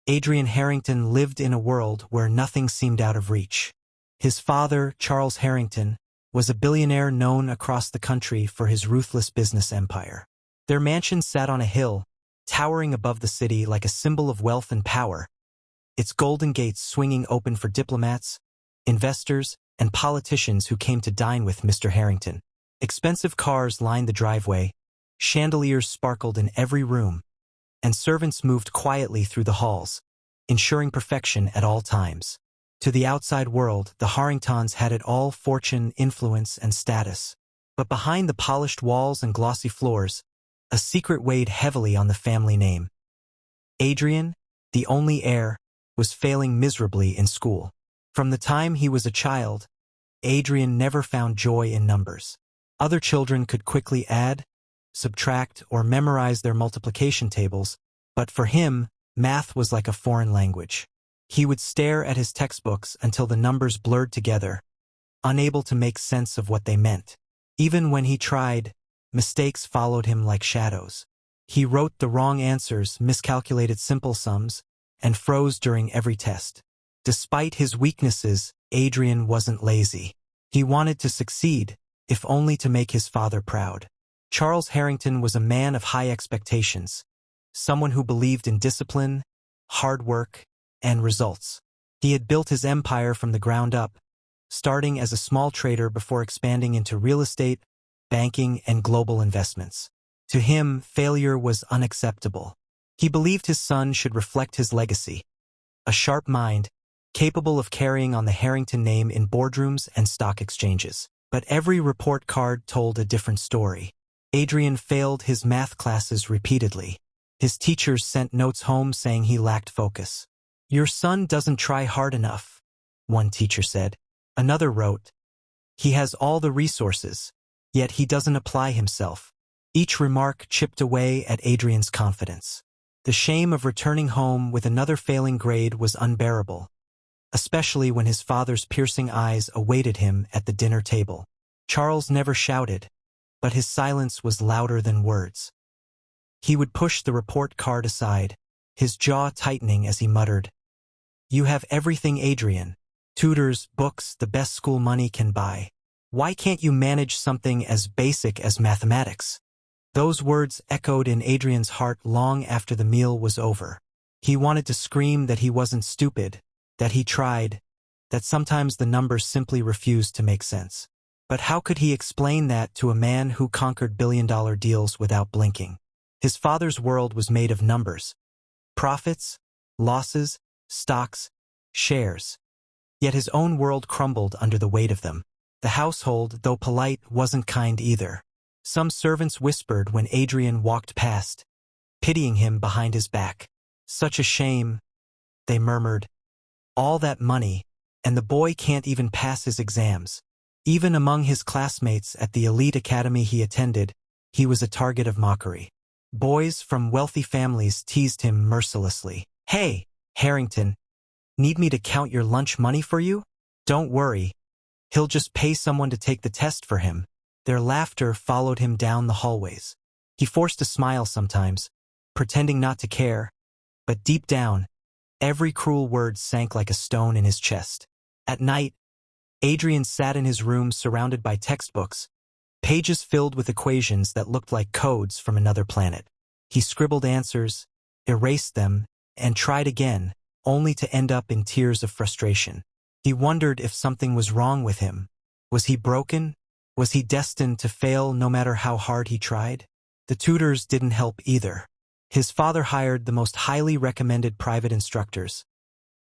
Adrian Harrington lived in a world where nothing seemed out of reach. His father, Charles Harrington, was a billionaire known across the country for his ruthless business empire. Their mansion sat on a hill, towering above the city like a symbol of wealth and power, its golden gates swinging open for diplomats, investors, and politicians who came to dine with Mr. Harrington. Expensive cars lined the driveway, chandeliers sparkled in every room, and servants moved quietly through the halls, ensuring perfection at all times. To the outside world, the Harringtons had it all: fortune, influence, and status. But behind the polished walls and glossy floors, a secret weighed heavily on the family name. Adrian, the only heir, was failing miserably in school. From the time he was a child, Adrian never found joy in numbers. Other children could quickly add, subtract, or memorize their multiplication tables, but for him, math was like a foreign language. He would stare at his textbooks until the numbers blurred together, unable to make sense of what they meant. Even when he tried, mistakes followed him like shadows. He wrote the wrong answers, miscalculated simple sums, and froze during every test. Despite his weaknesses, Adrian wasn't lazy. He wanted to succeed, if only to make his father proud. Charles Harrington was a man of high expectations, someone who believed in discipline, hard work, and results. He had built his empire from the ground up, starting as a small trader before expanding into real estate, banking, and global investments. To him, failure was unacceptable. He believed his son should reflect his legacy, a sharp mind, capable of carrying on the Harrington name in boardrooms and stock exchanges. But every report card told a different story. Adrian failed his math classes repeatedly. His teachers sent notes home saying he lacked focus. "Your son doesn't try hard enough," one teacher said. Another wrote, "He has all the resources, yet he doesn't apply himself." Each remark chipped away at Adrian's confidence. The shame of returning home with another failing grade was unbearable, especially when his father's piercing eyes awaited him at the dinner table. Charles never shouted, but his silence was louder than words. He would push the report card aside, his jaw tightening as he muttered, "You have everything, Adrian. Tutors, books, the best school money can buy. Why can't you manage something as basic as mathematics?" Those words echoed in Adrian's heart long after the meal was over. He wanted to scream that he wasn't stupid, that he tried, that sometimes the numbers simply refused to make sense. But how could he explain that to a man who conquered billion-dollar deals without blinking? His father's world was made of numbers: profits, losses, stocks, shares. Yet his own world crumbled under the weight of them. The household, though polite, wasn't kind either. Some servants whispered when Adrian walked past, pitying him behind his back. "Such a shame," they murmured. "All that money, and the boy can't even pass his exams." Even among his classmates at the elite academy he attended, he was a target of mockery. Boys from wealthy families teased him mercilessly. "Hey, Harrington, need me to count your lunch money for you? Don't worry, he'll just pay someone to take the test for him." Their laughter followed him down the hallways. He forced a smile sometimes, pretending not to care, but deep down, every cruel word sank like a stone in his chest. At night, Adrian sat in his room surrounded by textbooks, pages filled with equations that looked like codes from another planet. He scribbled answers, erased them, and tried again, only to end up in tears of frustration. He wondered if something was wrong with him. Was he broken? Was he destined to fail no matter how hard he tried? The tutors didn't help either. His father hired the most highly recommended private instructors,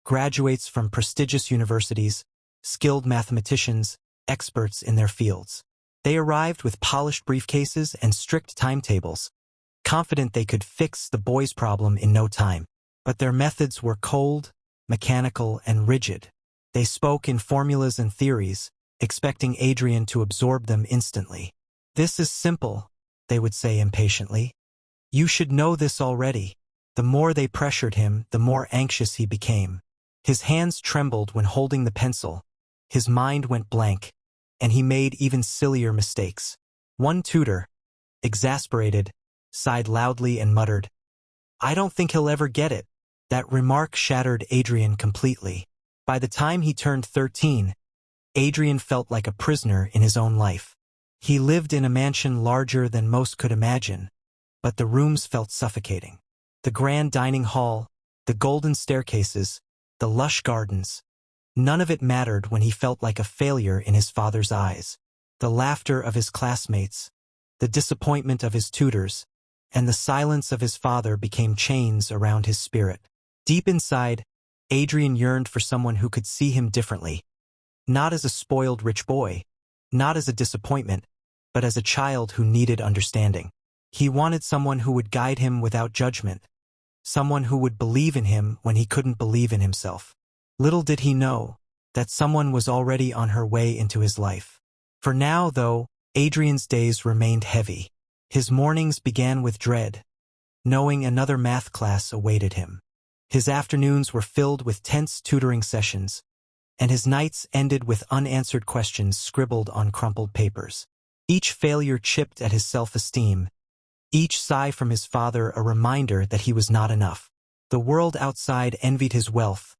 graduates from prestigious universities, skilled mathematicians, experts in their fields. They arrived with polished briefcases and strict timetables, confident they could fix the boy's problem in no time. But their methods were cold, mechanical, and rigid. They spoke in formulas and theories, expecting Adrian to absorb them instantly. "This is simple," they would say impatiently. "You should know this already." The more they pressured him, the more anxious he became. His hands trembled when holding the pencil, his mind went blank, and he made even sillier mistakes. One tutor, exasperated, sighed loudly and muttered, "I don't think he'll ever get it." That remark shattered Adrian completely. By the time he turned 13, Adrian felt like a prisoner in his own life. He lived in a mansion larger than most could imagine, but the rooms felt suffocating. The grand dining hall, the golden staircases, the lush gardens. None of it mattered when he felt like a failure in his father's eyes. The laughter of his classmates, the disappointment of his tutors, and the silence of his father became chains around his spirit. Deep inside, Adrian yearned for someone who could see him differently. Not as a spoiled rich boy, not as a disappointment, but as a child who needed understanding. He wanted someone who would guide him without judgment, someone who would believe in him when he couldn't believe in himself. Little did he know that someone was already on her way into his life. For now, though, Adrian's days remained heavy. His mornings began with dread, knowing another math class awaited him. His afternoons were filled with tense tutoring sessions, and his nights ended with unanswered questions scribbled on crumpled papers. Each failure chipped at his self-esteem, each sigh from his father a reminder that he was not enough. The world outside envied his wealth,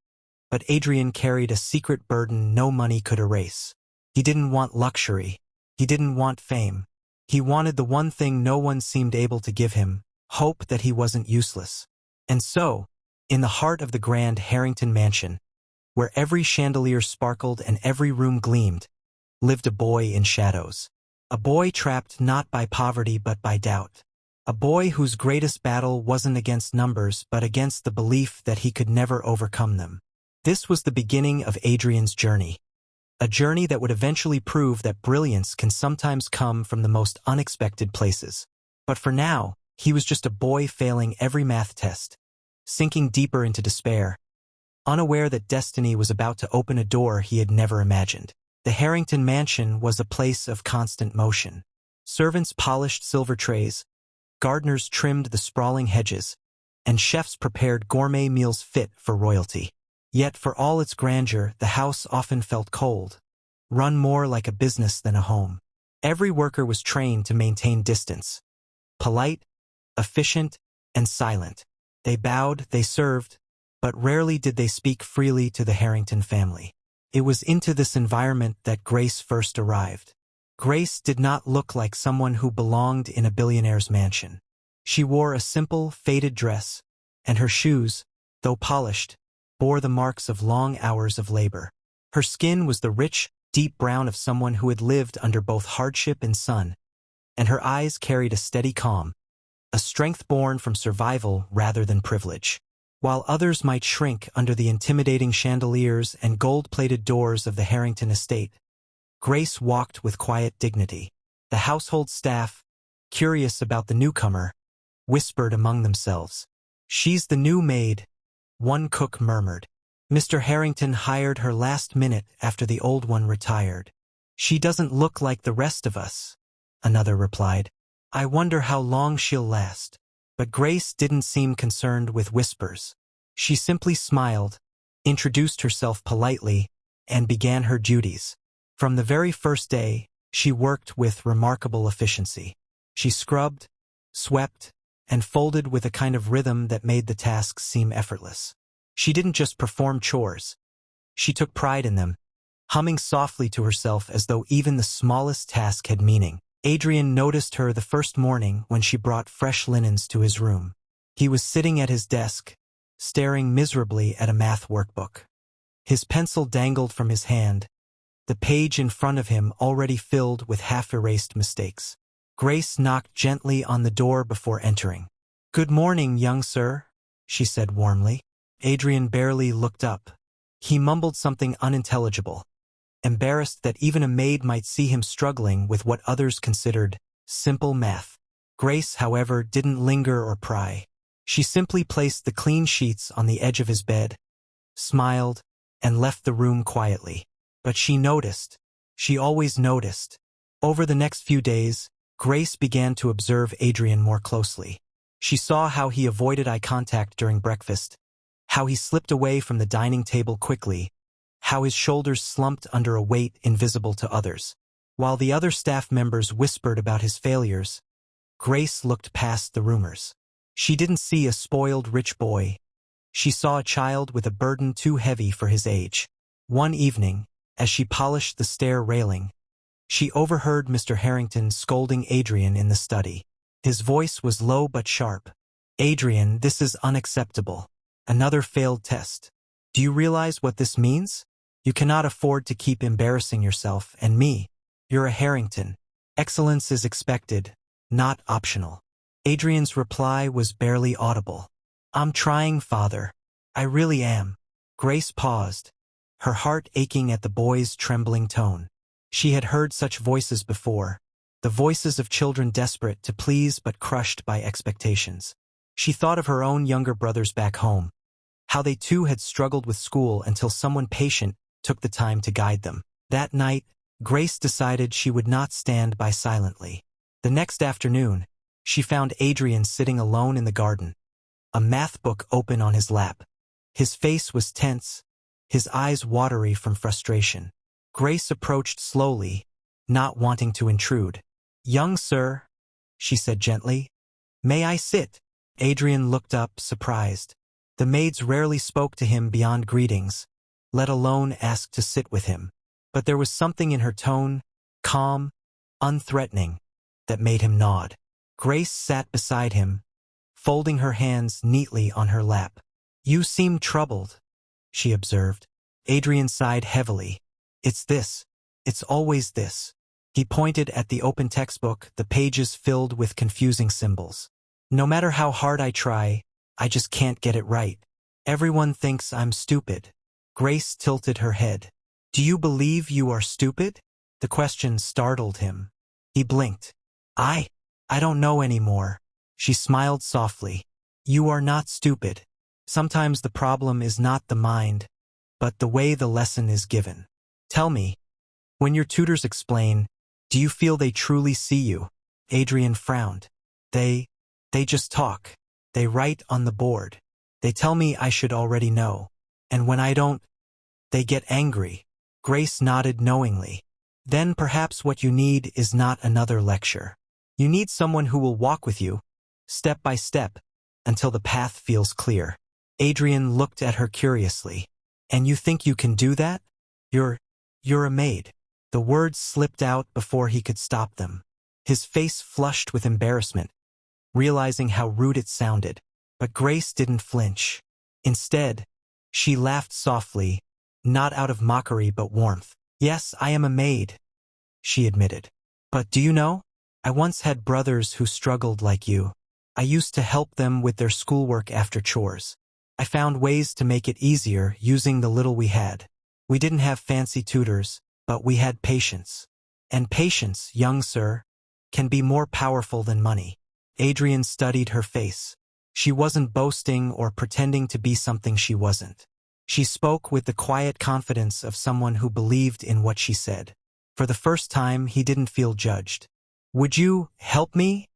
but Adrian carried a secret burden no money could erase. He didn't want luxury. He didn't want fame. He wanted the one thing no one seemed able to give him, hope that he wasn't useless. And so, in the heart of the grand Harrington mansion, where every chandelier sparkled and every room gleamed, lived a boy in shadows. A boy trapped not by poverty but by doubt. A boy whose greatest battle wasn't against numbers but against the belief that he could never overcome them. This was the beginning of Adrian's journey. A journey that would eventually prove that brilliance can sometimes come from the most unexpected places. But for now, he was just a boy failing every math test, sinking deeper into despair, unaware that destiny was about to open a door he had never imagined. The Harrington mansion was a place of constant motion. Servants polished silver trays, gardeners trimmed the sprawling hedges, and chefs prepared gourmet meals fit for royalty. Yet for all its grandeur, the house often felt cold, run more like a business than a home. Every worker was trained to maintain distance, polite, efficient, and silent. They bowed, they served, but rarely did they speak freely to the Harrington family. It was into this environment that Grace first arrived. Grace did not look like someone who belonged in a billionaire's mansion. She wore a simple, faded dress, and her shoes, though polished, bore the marks of long hours of labor. Her skin was the rich, deep brown of someone who had lived under both hardship and sun, and her eyes carried a steady calm, a strength born from survival rather than privilege. While others might shrink under the intimidating chandeliers and gold-plated doors of the Harrington estate, Grace walked with quiet dignity. The household staff, curious about the newcomer, whispered among themselves. "She's the new maid," one cook murmured. "Mr. Harrington hired her last minute after the old one retired." "She doesn't look like the rest of us," another replied. "I wonder how long she'll last." But Grace didn't seem concerned with whispers. She simply smiled, introduced herself politely, and began her duties. From the very first day, she worked with remarkable efficiency. She scrubbed, swept, and folded with a kind of rhythm that made the tasks seem effortless. She didn't just perform chores. She took pride in them, humming softly to herself as though even the smallest task had meaning. Adrian noticed her the first morning when she brought fresh linens to his room. He was sitting at his desk, staring miserably at a math workbook. His pencil dangled from his hand, the page in front of him already filled with half-erased mistakes. Grace knocked gently on the door before entering. "Good morning, young sir," she said warmly. Adrian barely looked up. He mumbled something unintelligible, embarrassed that even a maid might see him struggling with what others considered simple math. Grace, however, didn't linger or pry. She simply placed the clean sheets on the edge of his bed, smiled, and left the room quietly. But she noticed. She always noticed. Over the next few days, Grace began to observe Adrian more closely. She saw how he avoided eye contact during breakfast, how he slipped away from the dining table quickly, how his shoulders slumped under a weight invisible to others. While the other staff members whispered about his failures, Grace looked past the rumors. She didn't see a spoiled rich boy. She saw a child with a burden too heavy for his age. One evening, as she polished the stair railing, she overheard Mr. Harrington scolding Adrian in the study. His voice was low but sharp. "Adrian, this is unacceptable. Another failed test. Do you realize what this means? You cannot afford to keep embarrassing yourself and me. You're a Harrington. Excellence is expected, not optional." Adrian's reply was barely audible. "I'm trying, Father. I really am." Grace paused, her heart aching at the boy's trembling tone. She had heard such voices before, the voices of children desperate to please but crushed by expectations. She thought of her own younger brothers back home, how they too had struggled with school until someone patient took the time to guide them. That night, Grace decided she would not stand by silently. The next afternoon, she found Adrian sitting alone in the garden, a math book open on his lap. His face was tense, his eyes watery from frustration. Grace approached slowly, not wanting to intrude. "Young sir," she said gently, "may I sit?" Adrian looked up, surprised. The maids rarely spoke to him beyond greetings, let alone asked to sit with him. But there was something in her tone, calm, unthreatening, that made him nod. Grace sat beside him, folding her hands neatly on her lap. "You seem troubled," she observed. Adrian sighed heavily. "It's this. It's always this." He pointed at the open textbook, the pages filled with confusing symbols. "No matter how hard I try, I just can't get it right. Everyone thinks I'm stupid." Grace tilted her head. "Do you believe you are stupid?" The question startled him. He blinked. I don't know anymore." She smiled softly. "You are not stupid. Sometimes the problem is not the mind, but the way the lesson is given. Tell me, when your tutors explain, do you feel they truly see you?" Adrian frowned. They just talk. They write on the board. They tell me I should already know. And when I don't, they get angry." Grace nodded knowingly. "Then perhaps what you need is not another lecture. You need someone who will walk with you, step by step, until the path feels clear." Adrian looked at her curiously. "And you think you can do that? You're a maid." The words slipped out before he could stop them. His face flushed with embarrassment, realizing how rude it sounded. But Grace didn't flinch. Instead, she laughed softly, not out of mockery but warmth. "Yes, I am a maid," she admitted. "But do you know? I once had brothers who struggled like you. I used to help them with their schoolwork after chores. I found ways to make it easier using the little we had. We didn't have fancy tutors, but we had patience. And patience, young sir, can be more powerful than money." Adrian studied her face. She wasn't boasting or pretending to be something she wasn't. She spoke with the quiet confidence of someone who believed in what she said. For the first time, he didn't feel judged. "Would you help me?"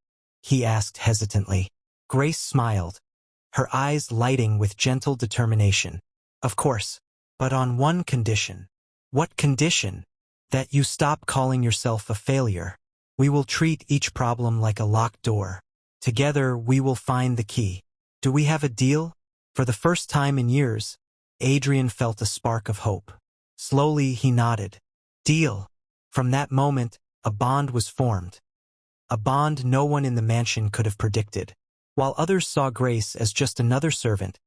he asked hesitantly. Grace smiled, her eyes lighting with gentle determination. "Of course, but on one condition." "What condition?" "That you stop calling yourself a failure. We will treat each problem like a locked door. Together we will find the key. Do we have a deal?" For the first time in years, Adrian felt a spark of hope. Slowly he nodded. "Deal." From that moment, a bond was formed. A bond no one in the mansion could have predicted. While others saw Grace as just another servant,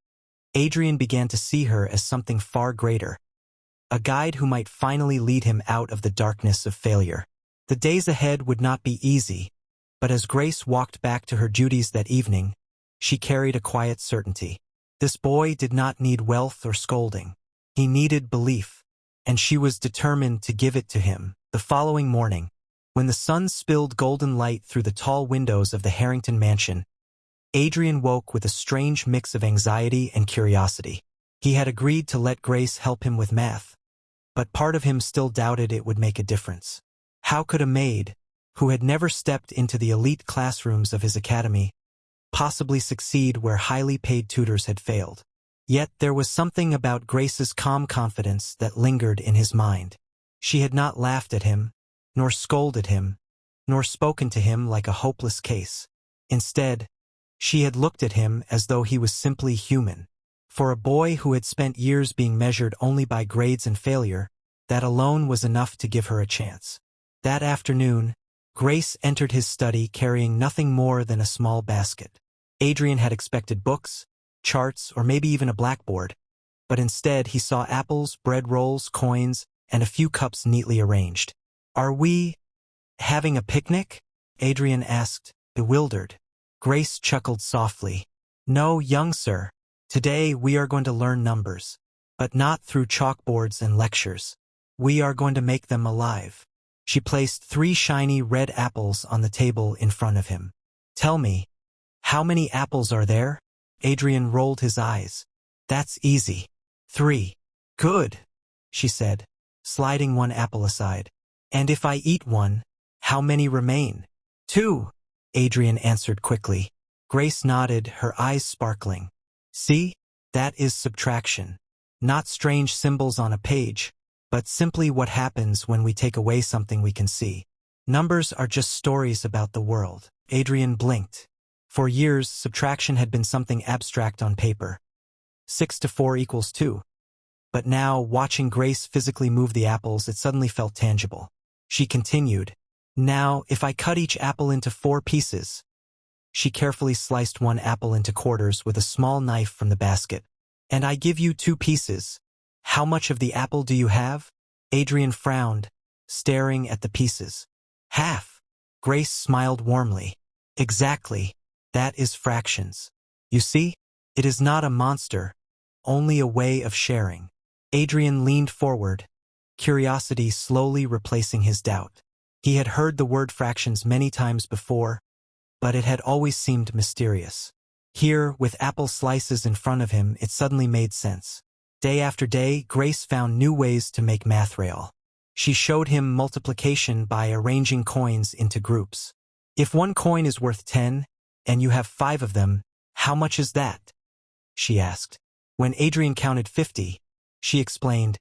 Adrian began to see her as something far greater. A guide who might finally lead him out of the darkness of failure. The days ahead would not be easy, but as Grace walked back to her duties that evening, she carried a quiet certainty. This boy did not need wealth or scolding. He needed belief, and she was determined to give it to him. The following morning, when the sun spilled golden light through the tall windows of the Harrington mansion, Adrian woke with a strange mix of anxiety and curiosity. He had agreed to let Grace help him with math, but part of him still doubted it would make a difference. How could a maid, who had never stepped into the elite classrooms of his academy, possibly succeed where highly paid tutors had failed? Yet there was something about Grace's calm confidence that lingered in his mind. She had not laughed at him, nor scolded him, nor spoken to him like a hopeless case. Instead, she had looked at him as though he was simply human, For a boy who had spent years being measured only by grades and failure, that alone was enough to give her a chance. That afternoon, Grace entered his study carrying nothing more than a small basket. Adrian had expected books, charts, or maybe even a blackboard, but instead he saw apples, bread rolls, coins, and a few cups neatly arranged. "Are we having a picnic?" Adrian asked, bewildered. Grace chuckled softly. "No, young sir. Today we are going to learn numbers, but not through chalkboards and lectures. We are going to make them alive." She placed 3 shiny red apples on the table in front of him. "Tell me, how many apples are there?" Adrian rolled his eyes. "That's easy. 3. "Good," she said, sliding one apple aside. "And if I eat one, how many remain?" 2, Adrian answered quickly. Grace nodded, her eyes sparkling. "See? That is subtraction. Not strange symbols on a page, but simply what happens when we take away something we can see. Numbers are just stories about the world." Adrian blinked. For years, subtraction had been something abstract on paper. 6 to 4 equals 2. But now, watching Grace physically move the apples, it suddenly felt tangible. She continued, "Now, if I cut each apple into 4 pieces." She carefully sliced one apple into quarters with a small knife from the basket. "And I give you 2 pieces. How much of the apple do you have?" Adrian frowned, staring at the pieces. "Half." Grace smiled warmly. "Exactly. That is fractions. You see, it is not a monster, only a way of sharing." Adrian leaned forward, curiosity slowly replacing his doubt. He had heard the word fractions many times before, but it had always seemed mysterious. Here, with apple slices in front of him, it suddenly made sense. Day after day, Grace found new ways to make math real. She showed him multiplication by arranging coins into groups. "If one coin is worth 10, and you have 5 of them, how much is that?" she asked. When Adrian counted 50, she explained,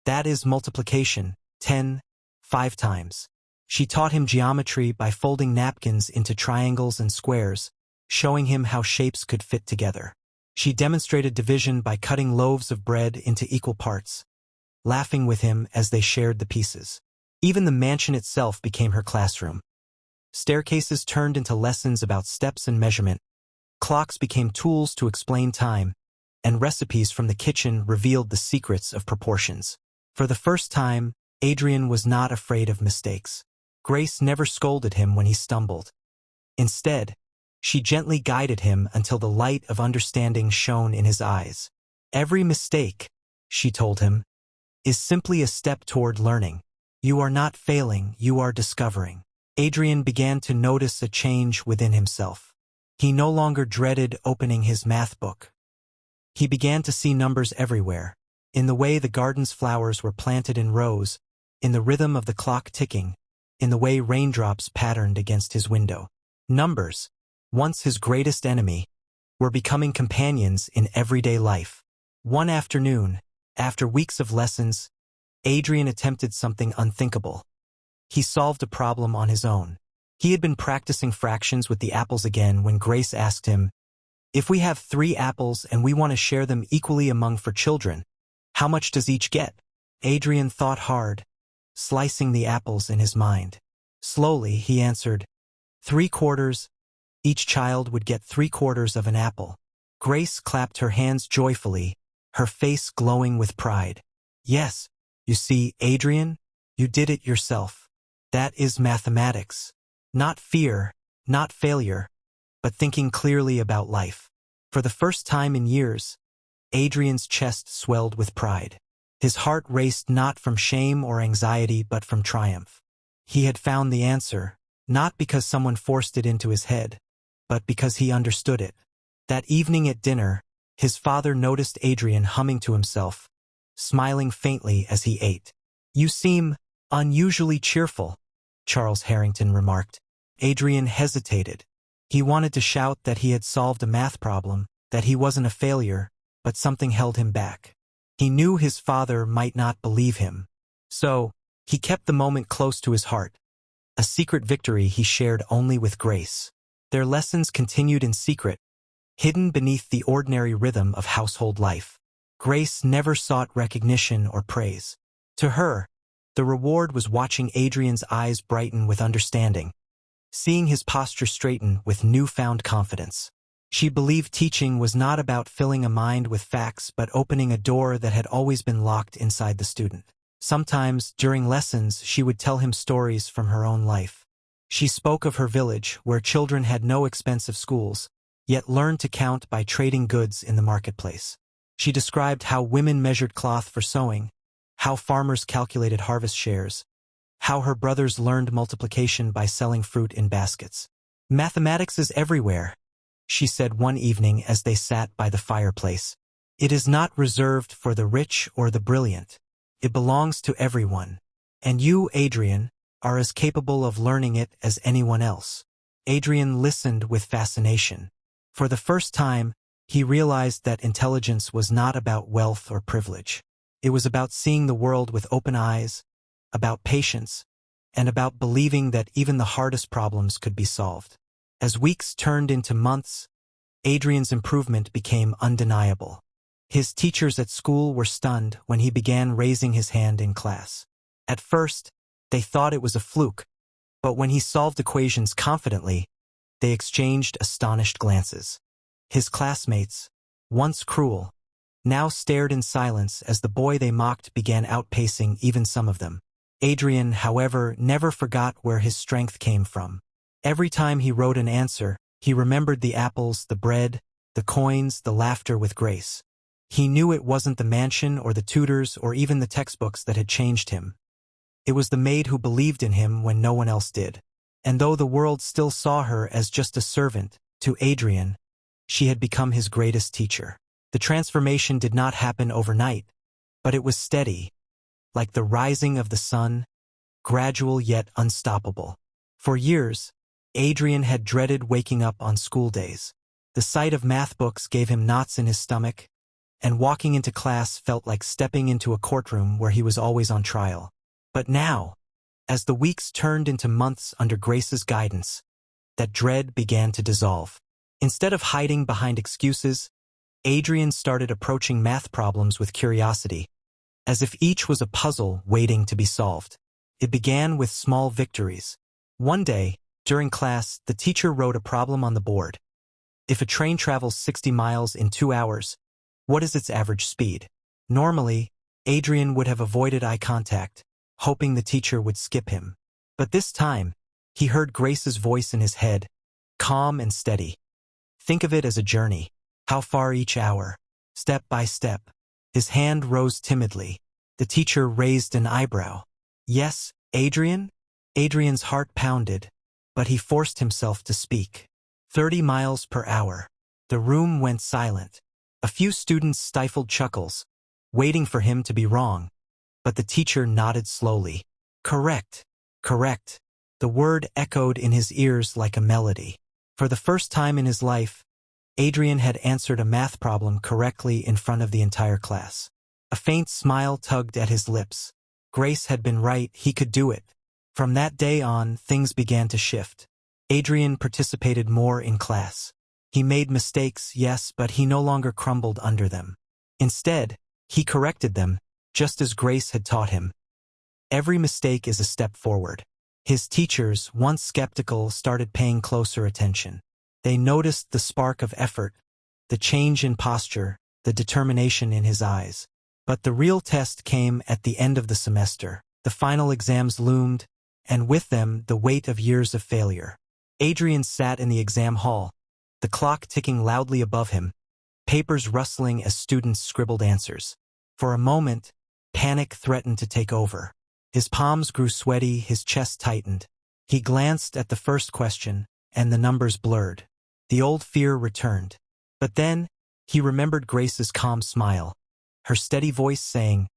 "That is multiplication, 10, 5 times." She taught him geometry by folding napkins into triangles and squares, showing him how shapes could fit together. She demonstrated division by cutting loaves of bread into equal parts, laughing with him as they shared the pieces. Even the mansion itself became her classroom. Staircases turned into lessons about steps and measurement, clocks became tools to explain time, and recipes from the kitchen revealed the secrets of proportions. For the first time, Adrian was not afraid of mistakes. Grace never scolded him when he stumbled. Instead, she gently guided him until the light of understanding shone in his eyes. "Every mistake," she told him, "is simply a step toward learning. You are not failing, you are discovering." Adrian began to notice a change within himself. He no longer dreaded opening his math book. He began to see numbers everywhere, in the way the garden's flowers were planted in rows, in the rhythm of the clock ticking, in the way raindrops patterned against his window. Numbers, once his greatest enemy, were becoming companions in everyday life. One afternoon, after weeks of lessons, Adrian attempted something unthinkable. He solved a problem on his own. He had been practicing fractions with the apples again when Grace asked him, "If we have 3 apples and we want to share them equally among 4 children, how much does each get?" Adrian thought hard, slicing the apples in his mind. Slowly, he answered, 3/4. Each child would get 3/4 of an apple. Grace clapped her hands joyfully, her face glowing with pride. "Yes, you see, Adrian, you did it yourself. That is mathematics. Not fear, not failure, but thinking clearly about life." For the first time in years, Adrian's chest swelled with pride. His heart raced not from shame or anxiety but from triumph. He had found the answer, not because someone forced it into his head, but because he understood it. That evening at dinner, his father noticed Adrian humming to himself, smiling faintly as he ate. "You seem unusually cheerful," Charles Harrington remarked. Adrian hesitated. He wanted to shout that he had solved a math problem, that he wasn't a failure, but something held him back. He knew his father might not believe him. So, he kept the moment close to his heart, a secret victory he shared only with Grace. Their lessons continued in secret, hidden beneath the ordinary rhythm of household life. Grace never sought recognition or praise. To her, the reward was watching Adrian's eyes brighten with understanding, seeing his posture straighten with newfound confidence. She believed teaching was not about filling a mind with facts but opening a door that had always been locked inside the student. Sometimes, during lessons, she would tell him stories from her own life. She spoke of her village, where children had no expensive schools, yet learned to count by trading goods in the marketplace. She described how women measured cloth for sewing, how farmers calculated harvest shares, how her brothers learned multiplication by selling fruit in baskets. "Mathematics is everywhere," she said one evening as they sat by the fireplace. "It is not reserved for the rich or the brilliant. It belongs to everyone. And you, Adrian, are as capable of learning it as anyone else." Adrian listened with fascination. For the first time, he realized that intelligence was not about wealth or privilege. It was about seeing the world with open eyes, about patience, and about believing that even the hardest problems could be solved. As weeks turned into months, Adrian's improvement became undeniable. His teachers at school were stunned when he began raising his hand in class. At first, they thought it was a fluke, but when he solved equations confidently, they exchanged astonished glances. His classmates, once cruel, now stared in silence as the boy they mocked began outpacing even some of them. Adrian, however, never forgot where his strength came from. Every time he wrote an answer, he remembered the apples, the bread, the coins, the laughter with Grace. He knew it wasn't the mansion or the tutors or even the textbooks that had changed him. It was the maid who believed in him when no one else did. And though the world still saw her as just a servant, to Adrian, she had become his greatest teacher. The transformation did not happen overnight, but it was steady, like the rising of the sun, gradual yet unstoppable. For years, Adrian had dreaded waking up on school days. The sight of math books gave him knots in his stomach, and walking into class felt like stepping into a courtroom where he was always on trial. But now, as the weeks turned into months under Grace's guidance, that dread began to dissolve. Instead of hiding behind excuses, Adrian started approaching math problems with curiosity, as if each was a puzzle waiting to be solved. It began with small victories. One day, during class, the teacher wrote a problem on the board. If a train travels 60 miles in 2 hours, what is its average speed? Normally, Adrian would have avoided eye contact, hoping the teacher would skip him. But this time, he heard Grace's voice in his head, calm and steady. "Think of it as a journey. How far each hour? Step by step." His hand rose timidly. The teacher raised an eyebrow. "Yes, Adrian?" Adrian's heart pounded, but he forced himself to speak. 30 miles per hour. The room went silent. A few students stifled chuckles, waiting for him to be wrong. But the teacher nodded slowly. "Correct, correct." The word echoed in his ears like a melody. For the first time in his life, Adrian had answered a math problem correctly in front of the entire class. A faint smile tugged at his lips. Grace had been right, he could do it. From that day on, things began to shift. Adrian participated more in class. He made mistakes, yes, but he no longer crumbled under them. Instead, he corrected them, just as Grace had taught him. Every mistake is a step forward. His teachers, once skeptical, started paying closer attention. They noticed the spark of effort, the change in posture, the determination in his eyes. But the real test came at the end of the semester. The final exams loomed, and with them the weight of years of failure. Adrian sat in the exam hall, the clock ticking loudly above him, papers rustling as students scribbled answers. For a moment, panic threatened to take over. His palms grew sweaty, his chest tightened. He glanced at the first question, and the numbers blurred. The old fear returned. But then, he remembered Grace's calm smile, her steady voice saying,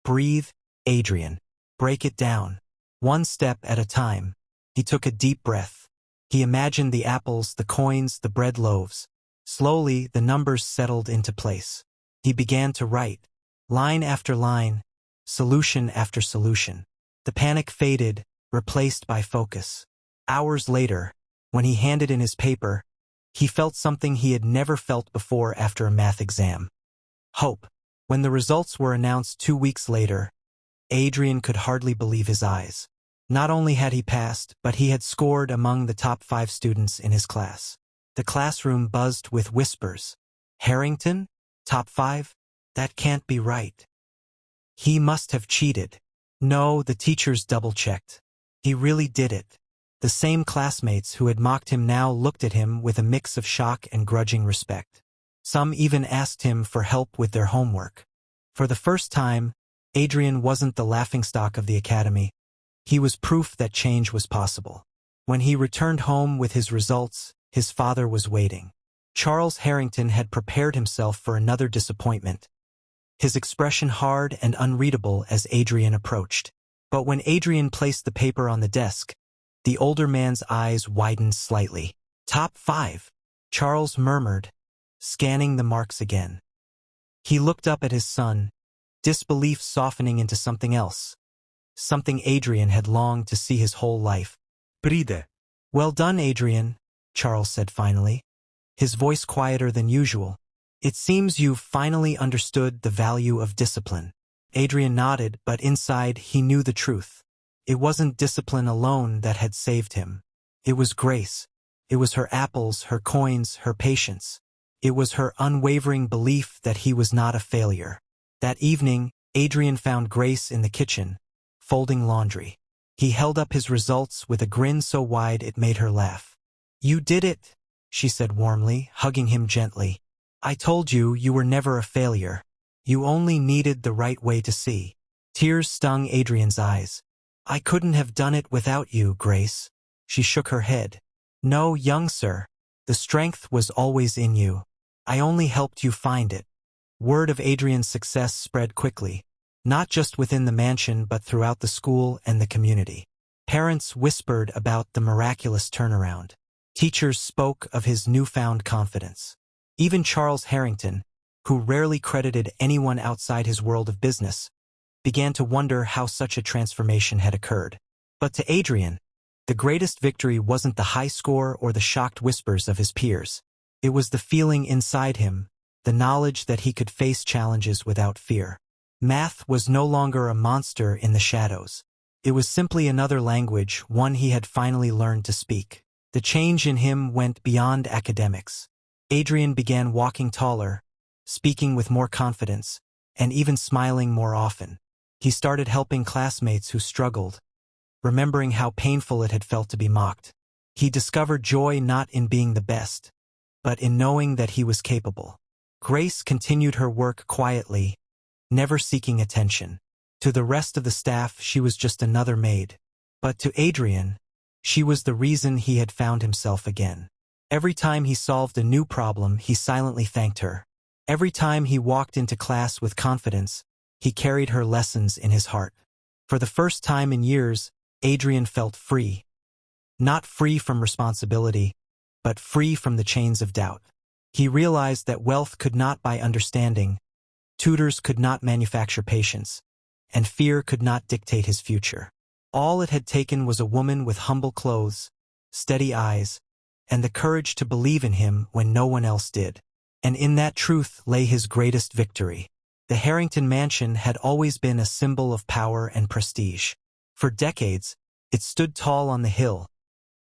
"Breathe, Adrian. Break it down. One step at a time." He took a deep breath. He imagined the apples, the coins, the bread loaves. Slowly, the numbers settled into place. He began to write, line after line, solution after solution. The panic faded, replaced by focus. Hours later, when he handed in his paper, He felt something he had never felt before after a math exam. Hope. When the results were announced 2 weeks later, Adrian could hardly believe his eyes. Not only had he passed, but he had scored among the top 5 students in his class. The classroom buzzed with whispers. Harrington? Top 5? That can't be right. He must have cheated. No, the teachers double-checked. He really did it. The same classmates who had mocked him now looked at him with a mix of shock and grudging respect. Some even asked him for help with their homework. For the first time, Adrian wasn't the laughingstock of the academy. He was proof that change was possible. When he returned home with his results, his father was waiting. Charles Harrington had prepared himself for another disappointment, his expression hard and unreadable as Adrian approached. But when Adrian placed the paper on the desk, the older man's eyes widened slightly. Top 5, Charles murmured, scanning the marks again. He looked up at his son, disbelief softening into something else. Something Adrian had longed to see his whole life. Bride. Well done, Adrian, Charles said finally, his voice quieter than usual. It seems you've finally understood the value of discipline. Adrian nodded, but inside he knew the truth. It wasn't discipline alone that had saved him. It was Grace. It was her apples, her coins, her patience. It was her unwavering belief that he was not a failure. That evening, Adrian found Grace in the kitchen, folding laundry. He held up his results with a grin so wide it made her laugh. You did it, she said warmly, hugging him gently. I told you you were never a failure. You only needed the right way to see. Tears stung Adrian's eyes. I couldn't have done it without you, Grace. She shook her head. No, young sir. The strength was always in you. I only helped you find it. Word of Adrian's success spread quickly, not just within the mansion but throughout the school and the community. Parents whispered about the miraculous turnaround. Teachers spoke of his newfound confidence. Even Charles Harrington, who rarely credited anyone outside his world of business, began to wonder how such a transformation had occurred. But to Adrian, the greatest victory wasn't the high score or the shocked whispers of his peers. It was the feeling inside him, the knowledge that he could face challenges without fear. Math was no longer a monster in the shadows. It was simply another language, one he had finally learned to speak. The change in him went beyond academics. Adrian began walking taller, speaking with more confidence, and even smiling more often. He started helping classmates who struggled, remembering how painful it had felt to be mocked. He discovered joy not in being the best, but in knowing that he was capable. Grace continued her work quietly, never seeking attention. To the rest of the staff, she was just another maid. But to Adrian, she was the reason he had found himself again. Every time he solved a new problem, he silently thanked her. Every time he walked into class with confidence, he carried her lessons in his heart. For the first time in years, Adrian felt free. Not free from responsibility, but free from the chains of doubt. He realized that wealth could not buy understanding, tutors could not manufacture patience, and fear could not dictate his future. All it had taken was a woman with humble clothes, steady eyes, and the courage to believe in him when no one else did. And in that truth lay his greatest victory. The Harrington mansion had always been a symbol of power and prestige. For decades, it stood tall on the hill,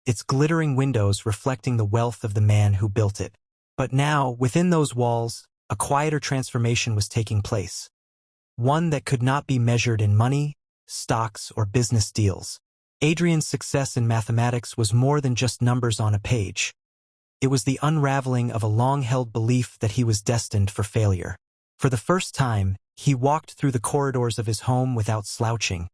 its glittering windows reflecting the wealth of the man who built it. But now, within those walls, a quieter transformation was taking place. One that could not be measured in money, stocks, or business deals. Adrian's success in mathematics was more than just numbers on a page. It was the unraveling of a long-held belief that he was destined for failure. For the first time, he walked through the corridors of his home without slouching,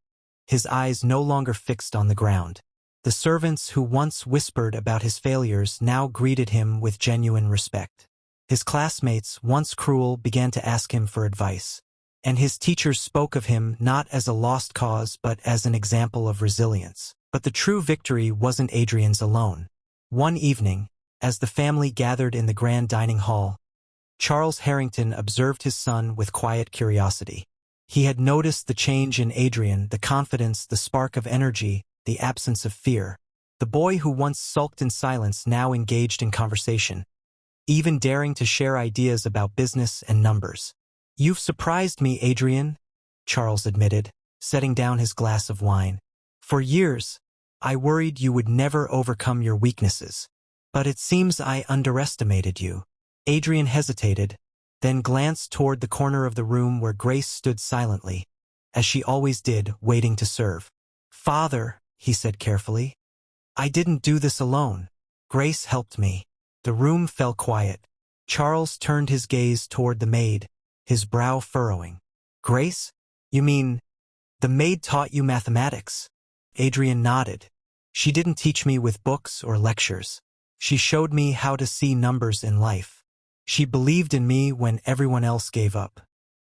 his eyes no longer fixed on the ground. The servants who once whispered about his failures now greeted him with genuine respect. His classmates, once cruel, began to ask him for advice. And his teachers spoke of him not as a lost cause but as an example of resilience. But the true victory wasn't Adrian's alone. One evening, as the family gathered in the grand dining hall, Charles Harrington observed his son with quiet curiosity. He had noticed the change in Adrian, the confidence, the spark of energy, the absence of fear. The boy who once sulked in silence now engaged in conversation, even daring to share ideas about business and numbers. "You've surprised me, Adrian," Charles admitted, setting down his glass of wine. "For years, I worried you would never overcome your weaknesses. But it seems I underestimated you." Adrian hesitated, then glanced toward the corner of the room where Grace stood silently, as she always did, waiting to serve. "Father," he said carefully, "I didn't do this alone. Grace helped me." The room fell quiet. Charles turned his gaze toward the maid, his brow furrowing. "Grace? You mean, the maid taught you mathematics?" Adrian nodded. "She didn't teach me with books or lectures. She showed me how to see numbers in life. She believed in me when everyone else gave up.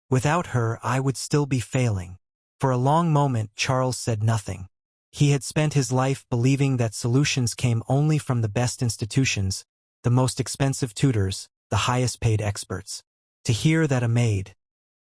Without her, I would still be failing." For a long moment, Charles said nothing. He had spent his life believing that solutions came only from the best institutions, the most expensive tutors, the highest-paid experts. To hear that a maid,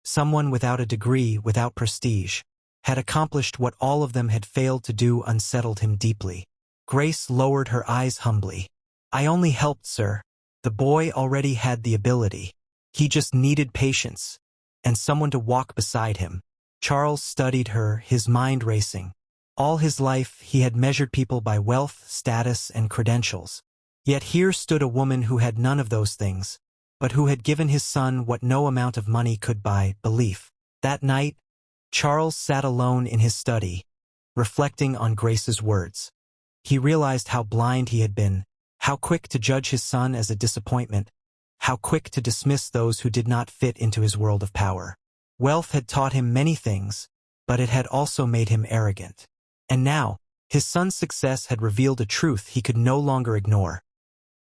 someone without a degree, without prestige, had accomplished what all of them had failed to do unsettled him deeply. Grace lowered her eyes humbly. "I only helped, sir. The boy already had the ability. He just needed patience, and someone to walk beside him." Charles studied her, his mind racing. All his life, he had measured people by wealth, status, and credentials. Yet here stood a woman who had none of those things, but who had given his son what no amount of money could buy: belief. That night, Charles sat alone in his study, reflecting on Grace's words. He realized how blind he had been, how quick to judge his son as a disappointment, how quick to dismiss those who did not fit into his world of power. Wealth had taught him many things, but it had also made him arrogant. And now, his son's success had revealed a truth he could no longer ignore.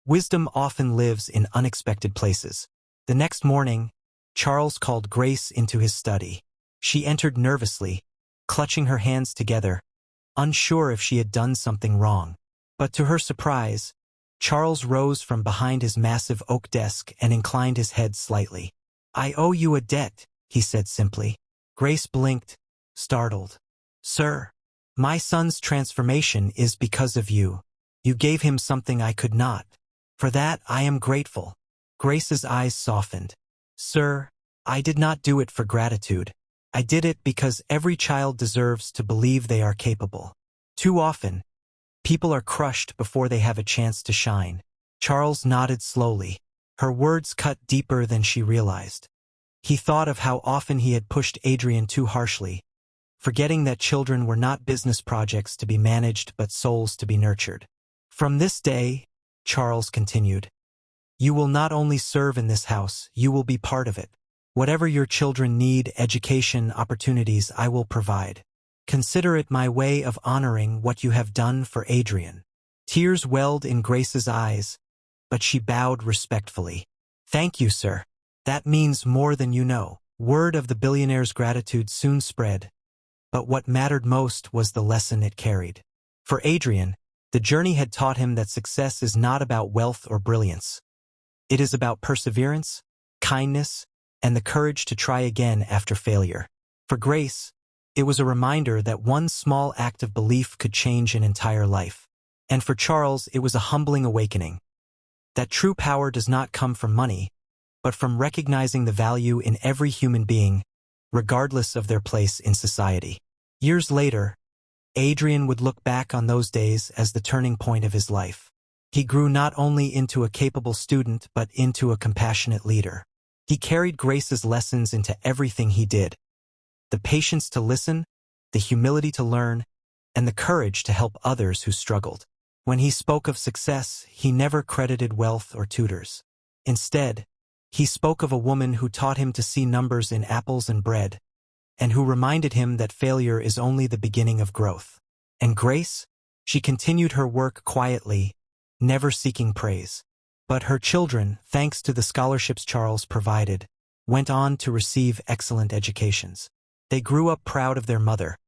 Wisdom often lives in unexpected places. The next morning, Charles called Grace into his study. She entered nervously, clutching her hands together, unsure if she had done something wrong. But to her surprise, Charles rose from behind his massive oak desk and inclined his head slightly. "I owe you a debt," he said simply. Grace blinked, startled. "Sir, my son's transformation is because of you. You gave him something I could not. For that, I am grateful." Grace's eyes softened. "Sir, I did not do it for gratitude. I did it because every child deserves to believe they are capable. Too often, people are crushed before they have a chance to shine." Charles nodded slowly. Her words cut deeper than she realized. He thought of how often he had pushed Adrian too harshly, forgetting that children were not business projects to be managed but souls to be nurtured. "From this day," Charles continued, "you will not only serve in this house, you will be part of it. Whatever your children need, education, opportunities, I will provide. Consider it my way of honoring what you have done for Adrian." Tears welled in Grace's eyes, but she bowed respectfully. "Thank you, sir. That means more than you know." Word of the billionaire's gratitude soon spread, but what mattered most was the lesson it carried. For Adrian, the journey had taught him that success is not about wealth or brilliance. It is about perseverance, kindness, and the courage to try again after failure. For Grace, it was a reminder that one small act of belief could change an entire life. And for Charles, it was a humbling awakening that true power does not come from money, but from recognizing the value in every human being, regardless of their place in society. Years later, Adrian would look back on those days as the turning point of his life. He grew not only into a capable student but into a compassionate leader. He carried Grace's lessons into everything he did: the patience to listen, the humility to learn, and the courage to help others who struggled. When he spoke of success, he never credited wealth or tutors. Instead, he spoke of a woman who taught him to see numbers in apples and bread, and who reminded him that failure is only the beginning of growth. And Grace? She continued her work quietly, never seeking praise. But her children, thanks to the scholarships Charles provided, went on to receive excellent educations. They grew up proud of their mother,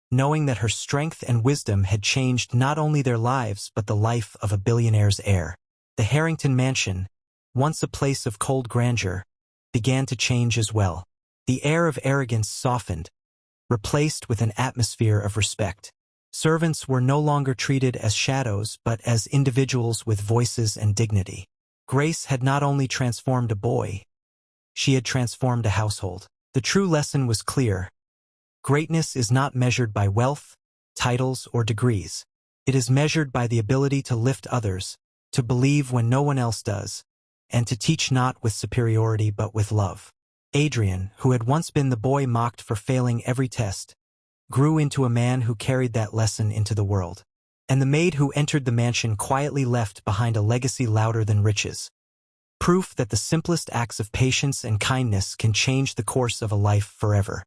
knowing that her strength and wisdom had changed not only their lives but the life of a billionaire's heir. The Harrington mansion, once a place of cold grandeur, began to change as well. The air of arrogance softened, replaced with an atmosphere of respect. Servants were no longer treated as shadows but as individuals with voices and dignity. Grace had not only transformed a boy, she had transformed a household. The true lesson was clear. Greatness is not measured by wealth, titles, or degrees. It is measured by the ability to lift others, to believe when no one else does, and to teach not with superiority but with love. Adrian, who had once been the boy mocked for failing every test, grew into a man who carried that lesson into the world. And the maid who entered the mansion quietly left behind a legacy louder than riches. Proof that the simplest acts of patience and kindness can change the course of a life forever.